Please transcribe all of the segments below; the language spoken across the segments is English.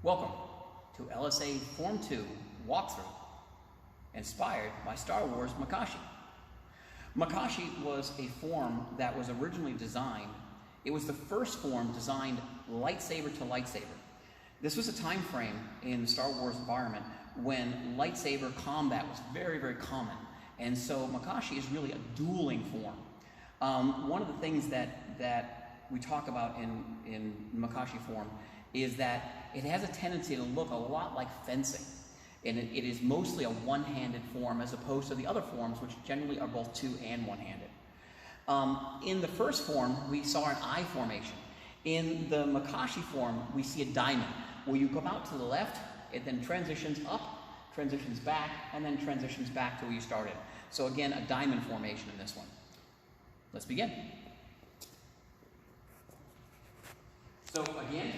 Welcome to LSA Form 2 walkthrough, inspired by Star Wars Makashi. Makashi was a form that was originally designed, it was the first form designed lightsaber to lightsaber. This was a time frame in the Star Wars environment when lightsaber combat was very, very common. And so Makashi is really a dueling form. One of the things that we talk about in Makashi form is that it has a tendency to look a lot like fencing. And it is mostly a one-handed form as opposed to the other forms, which generally are both two and one-handed. In the first form, we saw an I formation. In the Makashi form, we see a diamond, where you come out to the left, it then transitions up, transitions back, and then transitions back to where you started. So again, a diamond formation in this one. Let's begin. So again,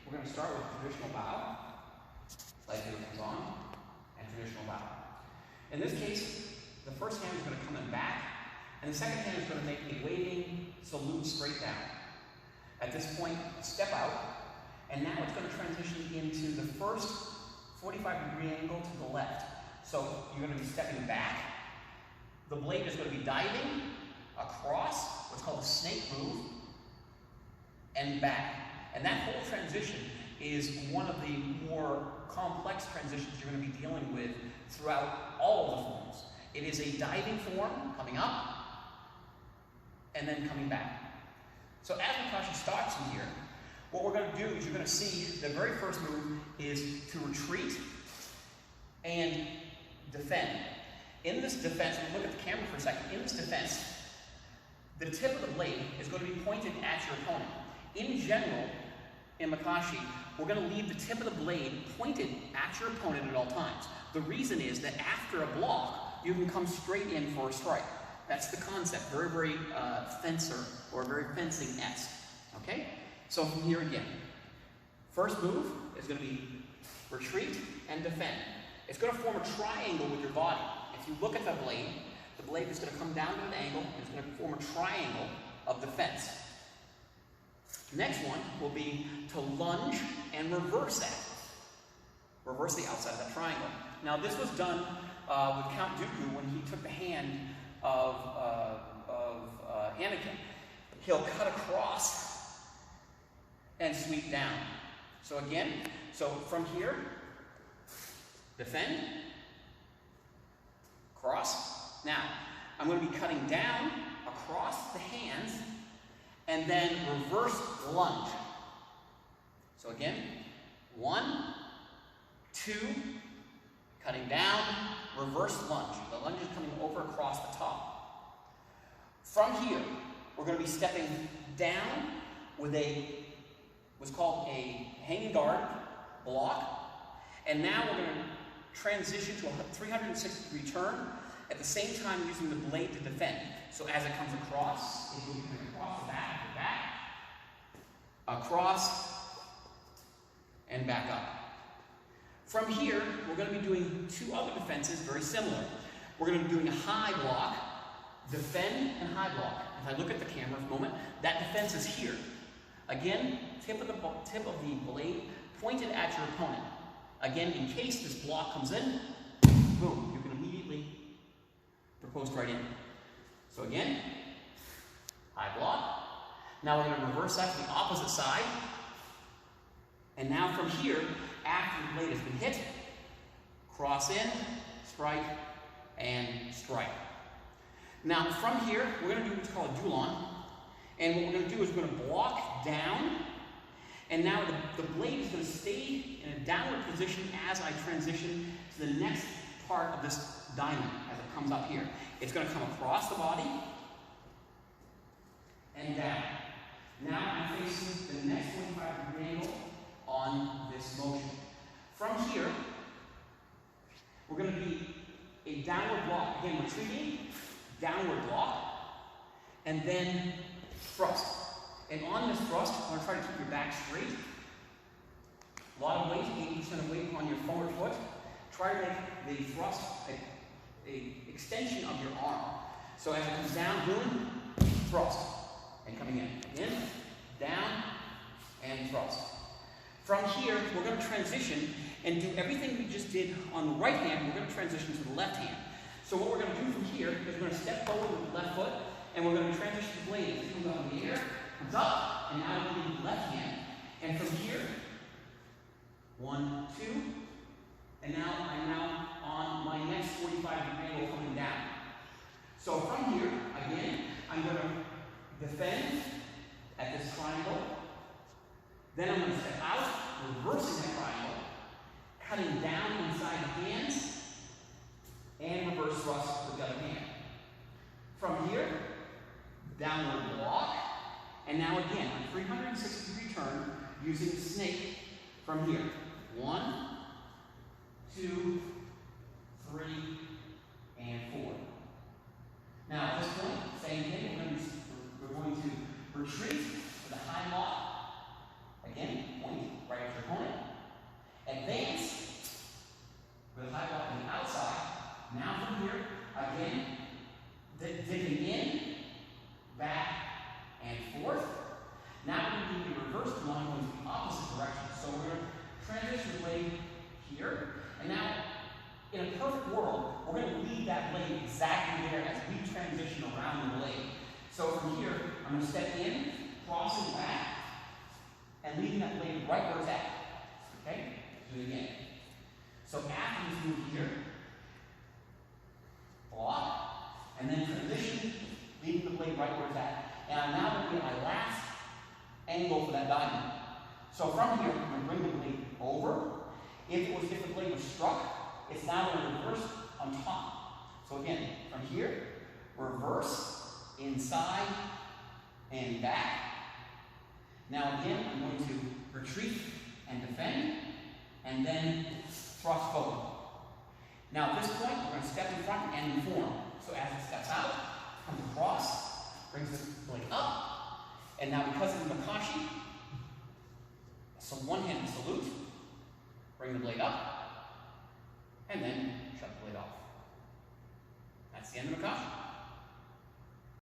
we're going to start with traditional bow, lightsaber comes on, and traditional bow. In this case, the first hand is going to come in back, and the second hand is going to make a waving salute straight down. At this point, step out, and now it's going to transition into the first 45-degree angle to the left. So you're going to be stepping back. The blade is going to be diving across, what's called a snake move, and back. And that whole transition is one of the more complex transitions you're going to be dealing with throughout all of the forms. It is a diving form, coming up, and then coming back. So as Makashi starts in here, what we're going to do is you're going to see the very first move is to retreat and defend. In this defense, when we look at the camera for a second, in this defense, the tip of the blade is going to be pointed at your opponent. In general, in Makashi, we're going to leave the tip of the blade pointed at your opponent at all times. The reason is that after a block, you can come straight in for a strike. That's the concept, very, very fencer or very fencing-esque. Okay? So from here again, first move is going to be retreat and defend. It's going to form a triangle with your body. If you look at the blade is going to come down to an angle, and it's going to form a triangle of defense. Next one will be to lunge and reverse that. Reverse the outside of that triangle. Now this was done with Count Dooku when he took the hand of Anakin. He'll cut across and sweep down. So again, from here, defend, cross. Now, I'm going to be cutting down across the hands and then reverse lunge. So again, 1, 2, cutting down, reverse lunge. The lunge is coming over across the top. From here, we're going to be stepping down with what's called a hanging guard block. And now we're going to transition to a 360-degree turn, at the same time using the blade to defend. So as it comes across, it's moving across the back, across, and back up. From here, we're going to be doing two other defenses very similar. We're going to be doing a high block, defend and high block. If I look at the camera for a moment, that defense is here. Again, tip of the blade pointed at your opponent. Again, in case this block comes in, boom, you can immediately riposte right in. So again, high block. Now we're going to reverse that to the opposite side. And now from here, after the blade has been hit, cross in, strike, and strike. Now from here, we're going to do what's called a Dulon. And what we're going to do is we're going to block down. And now the blade is going to stay in a downward position as I transition to the next part of this diamond as it comes up here. It's going to come across the body and down. Now I'm facing the next 45-degree angle on this motion. From here, we're going to be a downward block. Again, retreating, downward block, and then thrust. And on this thrust, I'm going to try to keep your back straight. A lot of weight, 80% of weight on your forward foot. Try to make the thrust an extension of your arm. So as it comes down, boom, thrust, and coming in. In, down, and thrust. From here, we're going to transition and do everything we just did on the right hand, we're going to transition to the left hand. So what we're going to do from here is we're going to step forward with the left foot, and we're going to transition the blade. It comes out in the air, comes up, and now we're going to the left hand. And from here, 1, 2, and now I'm now on my next 45-degree angle coming down. So from here, again, I'm going to defend at this triangle. Then I'm going to step out, reversing that triangle, cutting down inside the hands, and reverse thrust with the other hand. From here, downward block, and now again, a 360-degree turn using the snake from here. 1, 2, 3, and 4. Now at this point, same thing, we're going to retreat with a high lock. Again, point right at your opponent. Advance with a high lock on the outside. Now from here, again, dipping in, back, and forth. Now we're going to do the reverse line going to the opposite direction. So we're going to transition the blade here. And now, in a perfect world, we're going to lead that blade exactly there as we transition around the blade. So from here, I'm going to step in, crossing back, and leaving that blade right where it's at. Okay? Do it again. So after this move here, block, and then transition, leaving the blade right where it's at. And I'm now going to get my last angle for that diamond. So from here, I'm going to bring the blade over. If the blade was struck, it's now going to reverse on top. So again, from here, reverse, inside, and back. Now again, I'm going to retreat and defend, and then thrust forward. Now at this point, we're going to step in front and inform. So as it steps out, comes across, brings the blade up, and now because of the Makashi, so one-handed salute, bring the blade up, and then shut the blade off. That's the end of Makashi.